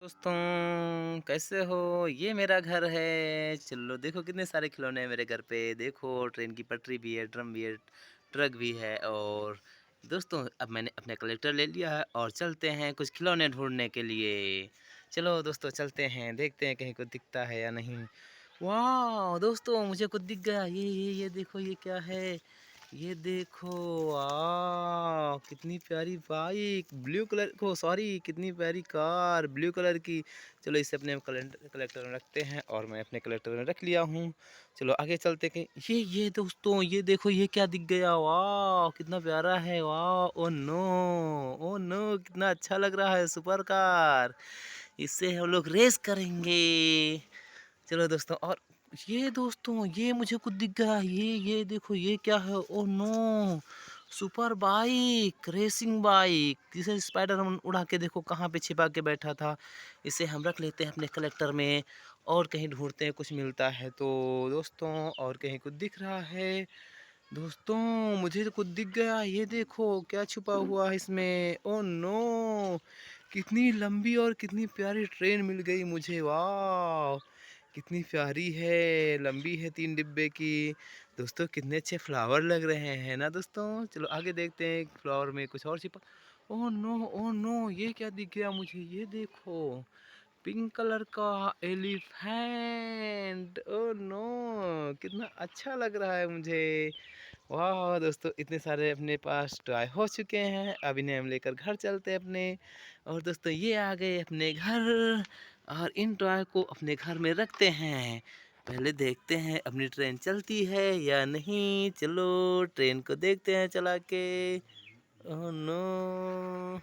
दोस्तों कैसे हो? ये मेरा घर है। चलो देखो कितने सारे खिलौने हैं मेरे घर पे। देखो ट्रेन की पटरी भी है, ड्रम भी है, ट्रक भी है। और दोस्तों अब मैंने अपने कलेक्टर ले लिया है और चलते हैं कुछ खिलौने ढूँढने के लिए। चलो दोस्तों चलते हैं, देखते हैं कहीं कुछ दिखता है या नहीं। वाह! दोस्तों मुझे कुछ दिख गया। ये देखो ये क्या है? ये देखो, वाह! कितनी प्यारी बाइक, ब्लू कलर को सॉरी कितनी प्यारी कार ब्लू कलर की। चलो इसे अपने कलेक्टर में रखते हैं और मैं अपने कलेक्टर में रख लिया हूँ। चलो आगे चलते हैं। ये दोस्तों ये देखो ये क्या दिख गया, वाह! कितना प्यारा है, वाह! Oh no! Oh no! कितना अच्छा लग रहा है, सुपर कार। इससे हम लोग रेस करेंगे। चलो दोस्तों और ये दोस्तों ये मुझे कुछ दिख गया। ये देखो ये क्या है? Oh no! Super bike, racing bike जिसे स्पाइडरमैन उड़ा के देखो कहाँ पे छिपा के बैठा था। इसे हम रख लेते हैं अपने कलेक्टर में और कहीं ढूँढते हैं कुछ मिलता है तो दोस्तों। और कहीं कुछ दिख रहा है। दोस्तों मुझे तो कुछ दिख गया। ये देखो क्या छुपा हुआ है इसमें। Oh no! कितनी लंबी और कितनी प्यारी ट्रेन मिल गई मुझे। वाह! कितनी प्यारी है, लंबी है 3 डिब्बे की। दोस्तों कितने अच्छे फ्लावर लग रहे हैं ना दोस्तों? चलो आगे देखते हैं फ्लावर में कुछ और छिपा। Oh no! Oh no! ये क्या दिख गया मुझे? ये देखो पिंक कलर का एलिफेंट। Oh no! कितना अच्छा लग रहा है मुझे। वाह दोस्तों इतने सारे अपने पास टॉय हो चुके हैं। अब इन्हें हम लेकर घर चलते हैं अपने। और दोस्तों ये आ गए अपने घर और इन टॉय को अपने घर में रखते हैं। पहले देखते हैं अपनी ट्रेन चलती है या नहीं। चलो ट्रेन को देखते हैं चला के। Oh no!